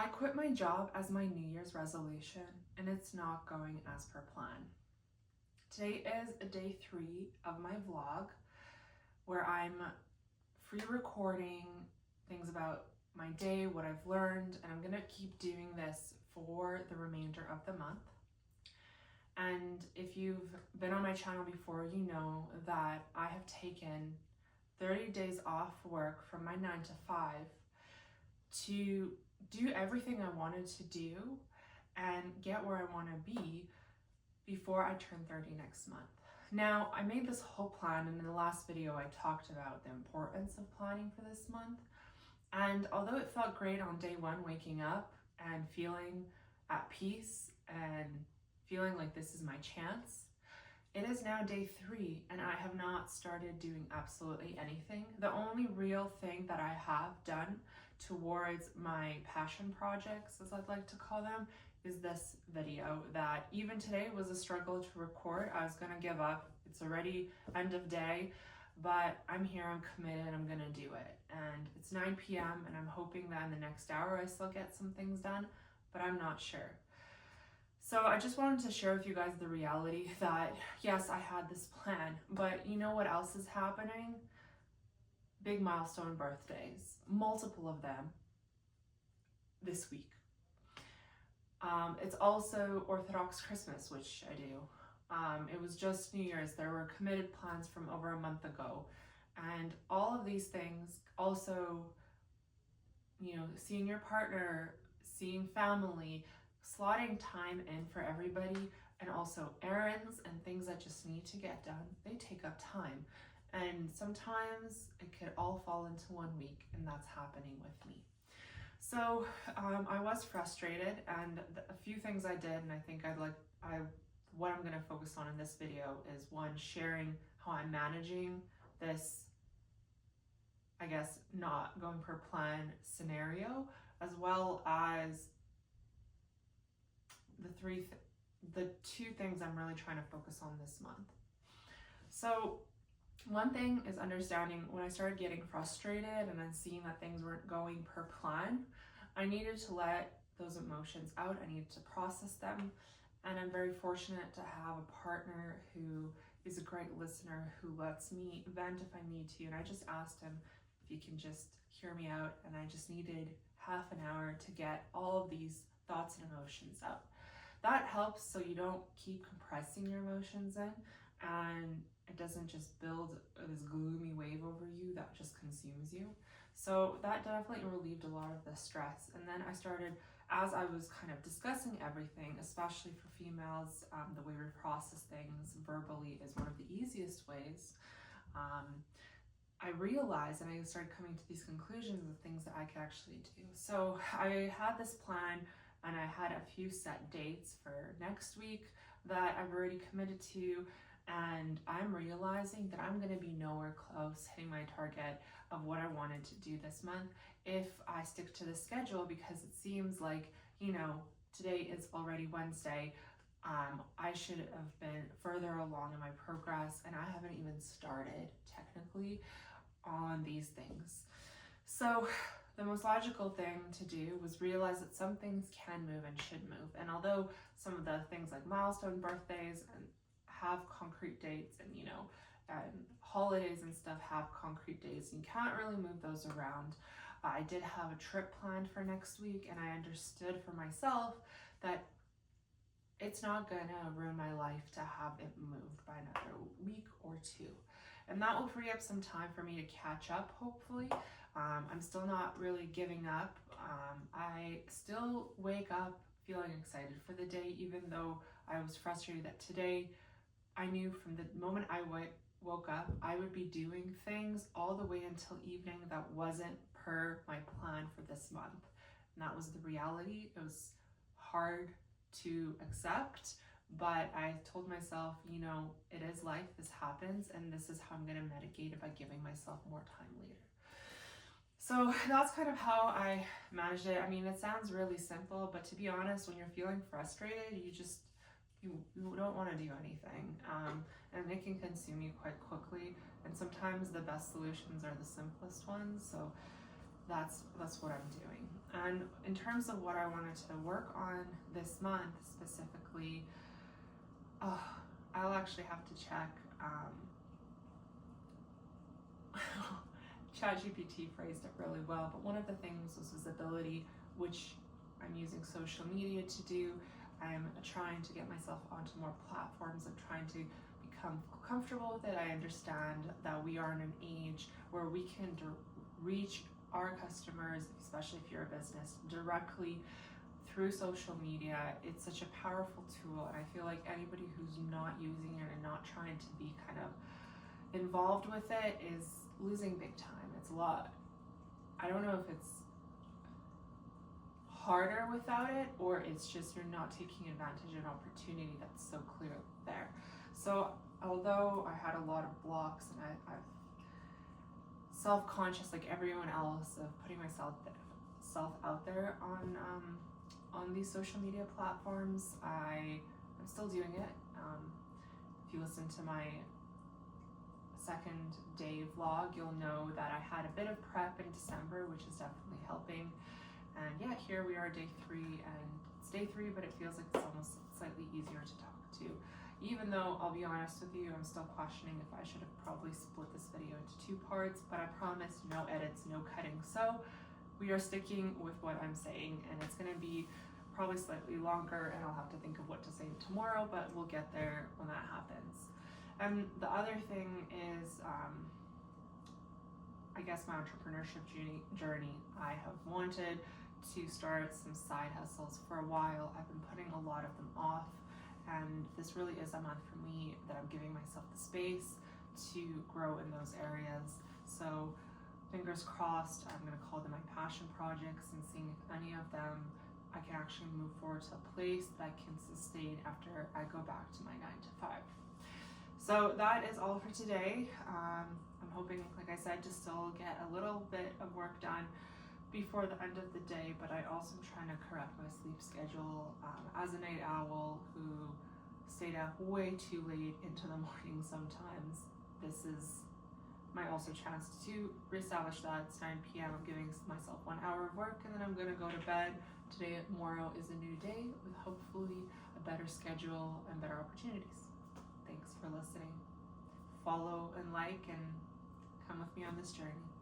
I quit my job as my New Year's resolution, and it's not going as per plan. Today is day 3 of my vlog, where I'm free recording things about my day, what I've learned, and I'm gonna keep doing this for the remainder of the month. And if you've been on my channel before, you know that I have taken 30 days off work from my 9 to 5 to do everything I wanted to do and get where I want to be before I turn 30 next month. Now, I made this whole plan, and in the last video I talked about the importance of planning for this month. And although it felt great on day 1, waking up and feeling at peace and feeling like this is my chance, it is now day 3 and I have not started doing absolutely anything. The only real thing that I have done towards my passion projects, as I'd like to call them, is this video that even today was a struggle to record. I was gonna give up. It's already end of day, but I'm here, I'm committed, I'm gonna do it. And it's 9 p.m. and I'm hoping that in the next hour I still get some things done, but I'm not sure. So I just wanted to share with you guys the reality that yes, I had this plan, but you know what else is happening? Big milestone birthdays, multiple of them this week. It's also Orthodox Christmas, which I do. It was just New Year's. There were committed plans from over a month ago. And all of these things, also, you know, seeing your partner, seeing family, slotting time in for everybody, and also errands and things that just need to get done, they take up time. And sometimes it could all fall into one week, and that's happening with me. So I was frustrated, and a few things I did, and I think what I'm going to focus on in this video is, one, sharing how I'm managing this, I guess, not going per plan scenario, as well as the two things I'm really trying to focus on this month. So one thing is understanding when I started getting frustrated and then seeing that things weren't going per plan, I needed to let those emotions out. I needed to process them. And I'm very fortunate to have a partner who is a great listener, who lets me vent if I need to. And I just asked him if he can just hear me out. And I just needed half an hour to get all of these thoughts and emotions out. That helps so you don't keep compressing your emotions in, and it doesn't just build this gloomy wave over you that just consumes you. So that definitely relieved a lot of the stress. And then I started, as I was kind of discussing everything, especially for females, the way we process things verbally is one of the easiest ways. I realized, and I started coming to these conclusions of things that I could actually do. So I had this plan, and I had a few set dates for next week that I've already committed to, and I'm realizing that I'm going to be nowhere close hitting my target of what I wanted to do this month if I stick to the schedule, because it seems like, you know, today is already Wednesday. I should have been further along in my progress, and I haven't even started technically on these things. So the most logical thing to do was realize that some things can move and should move. And although some of the things like milestone birthdays and have concrete dates, and you know, holidays and stuff have concrete dates, you can't really move those around. I did have a trip planned for next week, and I understood for myself that it's not gonna ruin my life to have it moved by another week or 2. And that will free up some time for me to catch up, hopefully. I'm still not really giving up. I still wake up feeling excited for the day, even though I was frustrated that today I knew from the moment I woke up, I would be doing things all the way until evening that wasn't per my plan for this month. And that was the reality. It was hard to accept, but I told myself, you know, it is life, this happens, and this is how I'm going to mitigate it by giving myself more time later. So that's kind of how I managed it. I mean, it sounds really simple, but to be honest, when you're feeling frustrated, you don't want to do anything, and it can consume you quite quickly. And sometimes the best solutions are the simplest ones. So that's what I'm doing. And in terms of what I wanted to work on this month specifically, I'll actually have to check. ChatGPT phrased it really well, but one of the things was visibility, which I'm using social media to do. I'm trying to get myself onto more platforms. I'm trying to become comfortable with it. I understand that we are in an age where we can reach our customers, especially if you're a business, directly through social media. It's such a powerful tool, and I feel like anybody who's not using it and not trying to be kind of involved with it is losing big time. It's a lot. I don't know if it's harder without it, or it's just you're not taking advantage of an opportunity that's so clear there. So although I had a lot of blocks and I've self-conscious like everyone else of putting myself out there on these social media platforms, I'm still doing it. If you listen to my second day vlog, you'll know that I had a bit of prep in December, which is definitely helping. And yeah, here we are, day 3, and it's day 3, but it feels like it's almost slightly easier to talk to. Even though, I'll be honest with you, I'm still questioning if I should have probably split this video into 2 parts, but I promise no edits, no cutting. So we are sticking with what I'm saying, and it's gonna be probably slightly longer, and I'll have to think of what to say tomorrow, but we'll get there when that happens. And the other thing is, I guess my entrepreneurship journey, I have wanted to start some side hustles for a while. I've been putting a lot of them off, and this really is a month for me that I'm giving myself the space to grow in those areas. So fingers crossed, I'm going to call them my passion projects, and seeing if any of them I can actually move forward to a place that can sustain after I go back to my 9 to 5. So that is all for today. I'm hoping, like I said, to still get a little bit of work done before the end of the day, but I also am trying to correct my sleep schedule. As a night owl who stayed up way too late into the morning sometimes, this is my also chance to reestablish that. It's 9 p.m. I'm giving myself 1 hour of work, and then I'm gonna go to bed. Tomorrow is a new day with hopefully a better schedule and better opportunities. Thanks for listening. Follow and like and come with me on this journey.